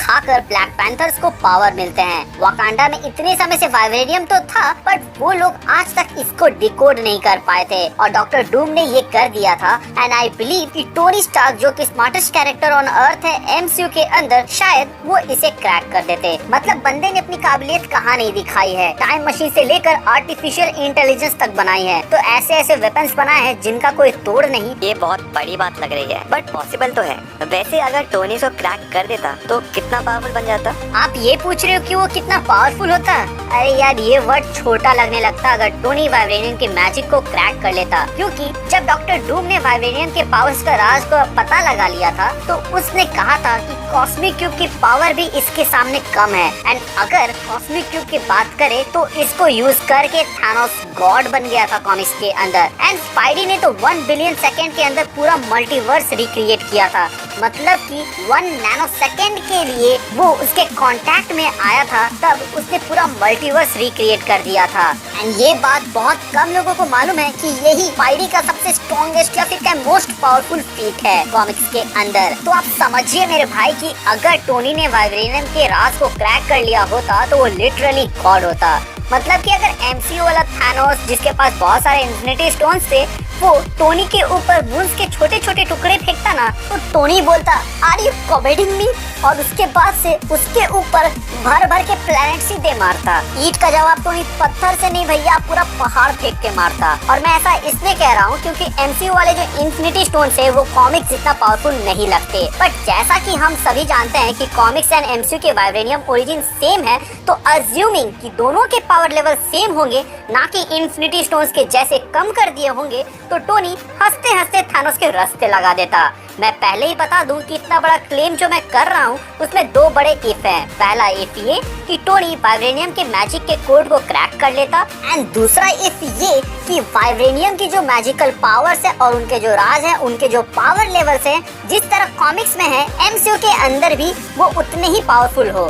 खाकर black panthers को power मिलते हैं। वाकांडा में इतने समय से वाइब्रेनियम तो था, बट वो लोग आज तक इसको डिकोड नहीं कर पाए थे और डॉक्टर डूम ने ये कर दिया था। एंड आई बिलीव कि टोनी स्टार्क जो कि स्मार्टेस्ट कैरेक्टर ऑन अर्थ है एमसीयू के अंदर, शायद वो इसे क्रैक कर देते। मतलब बंदे ने अपनी काबिलियत कहाँ नहीं दिखाई है, टाइम मशीन से लेकर आर्टिफिशियल इंटेलिजेंस तक बनाई है, तो ऐसे ऐसे वेपन्स बनाए हैं जिनका कोई तोड़ नहीं। ये बहुत बड़ी बात लग रही है, बट पॉसिबल तो है। वैसे अगर टोनी को क्रैक कर देता तो कितना पावरफुल बन जाता? आप ये पूछ रहे हो कि वो कितना पावरफुल होता? अरे यार, ये वर्ड छोटा लगने लगता अगर टोनी वाइब्रेनियम के मैजिक को क्रैक कर लेता, क्योंकि जब डॉक्टर डूम ने वाइब्रेनियम के पावर्स का राज को पता लगा लिया था तो उसने कहा था कि कॉस्मिक क्यूब की पावर भी इसके सामने कम है। एंड अगर कॉस्मिक क्यूब की बात करें तो इसको यूज करके थानोस गॉड बन गया था कॉमिक्स के अंदर। एंड स्पाइडी ने तो 1 बिलियन सेकेंड के अंदर पूरा मल्टीवर्स रिक्रिएट किया था। मतलब कि 1 नैनो सेकेंड के लिए वो उसके कांटेक्ट में आया था, तब उसने पूरा मल्टीवर्स रिक्रिएट कर दिया था। एंड ये बात बहुत कम लोगों को मालूम है कि यही स्पाइडी का सबसे स्ट्रॉन्गेस्ट या फिर क्या मोस्ट पावरफुल फीट है कॉमिक्स के अंदर। तो आप समझिए मेरे भाई कि अगर टोनी ने वाइब्रेनियम के राज को क्रैक कर लिया होता तो वो लिटरली गॉड होता। मतलब कि अगर एमसीयू वाला थानोस जिसके पास बहुत सारे इन्फिनिटी स्टोन्स थे, वो टोनी के ऊपर मून्स के छोटे छोटे टुकड़े फेंकता ना, तो टोनी बोलता आर यू कॉमेडिंग मी, और उसके बाद से उसके ऊपर भर भर के प्लैनेट सीधे मारता। ईंट का जवाब टोनी पत्थर से नहीं भैया, पूरा पहाड़ फेंक के मारता। और मैं ऐसा इसलिए कह रहा हूँ क्योंकि एमसीयू वाले जो इन्फिनिटी स्टोन्स है वो कॉमिक्स जितना पावरफुल नहीं लगते। बट जैसा कि हम सभी जानते हैं कि कॉमिक्स एंड एमसीयू के वाइब्रेनियम ओरिजिन सेम है, तो अज्यूमिंग कि दोनों के पावर लेवल सेम होंगे, ना कि इन्फिनिटी स्टोन्स के जैसे कम कर दिए होंगे, तो टोनी हंसते हंसते थानोस के रास्ते लगा देता। मैं पहले ही बता दूं कि इतना बड़ा क्लेम जो मैं कर रहा हूं उसमें 2 बड़े इफ हैं। पहला इफ ये कि टोनी वाइब्रेनियम के मैजिक के कोड को क्रैक कर लेता, एंड दूसरा इफ ये कि वाइब्रेनियम की जो मैजिकल पावर्स है और उनके जो राज है, उनके जो पावर लेवल्स हैं, जिस तरह कॉमिक्स में है, एमसीयू के अंदर भी वो उतने ही पावरफुल हो।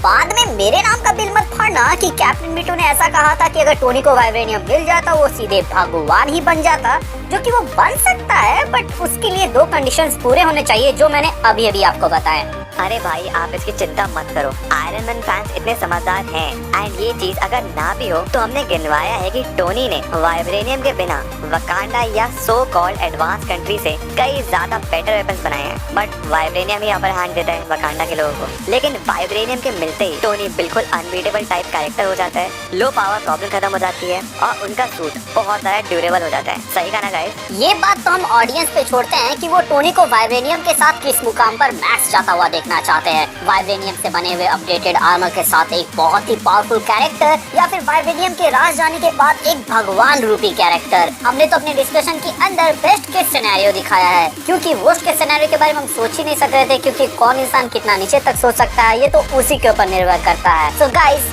बाद में मेरे नाम का बिल मत फाड़ना कि कैप्टन मीटू ने ऐसा कहा था कि अगर टोनी को वाइब्रेनियम मिल जाता वो सीधे भगवान ही बन जाता, जो कि वो बन सकता है, बट उसके लिए 2 कंडीशंस पूरे होने चाहिए जो मैंने अभी अभी आपको बताए। अरे भाई आप इसकी चिंता मत करो, आयरन मैन फैंस इतने समझदार हैं। एंड ये चीज अगर ना भी हो तो हमने गिनवाया है कि टोनी ने वाइब्रेनियम के बिना वकांडा या सो कॉल्ड एडवांस कंट्री से कई ज्यादा बेटर वेपन्स बनाए हैं, but vibranium he upper hand देता है वकांडा के लोगों को। लेकिन वाइब्रेनियम के मिलते ही टोनी बिल्कुल अनबीटेबल टाइप कैरेक्टर हो जाता है, लो पावर प्रॉब्लम खत्म हो जाती है और उनका सूट बहुत ज्यादा ड्यूरेबल हो जाता है। सही कहा ना गाइस? ये बात तो हम ऑडियंस पे छोड़ते हैं कि वो टोनी को वाइब्रेनियम के साथ किस मुकाम पर मैच जाता हुआ देखना चाहते हैं। वाइब्रेनियम से बने हुए अपडेटेड आर्मर के साथ एक बहुत ही पावरफुल कैरेक्टर, या फिर वाइब्रेनियम के राज जाने के बाद एक भगवान रूपी कैरेक्टर। हमने तो अपने डिस्कशन के अंदर बेस्ट केस सिनेरियो दिखाया है, क्योंकि वर्स्ट केस सिनेरियो के बारे में हम सोच ही नहीं सक रहे थे, क्योंकि कौन इंसान कितना नीचे तक सोच सकता है ये तो उसी के ऊपर निर्भर करता है। So guys,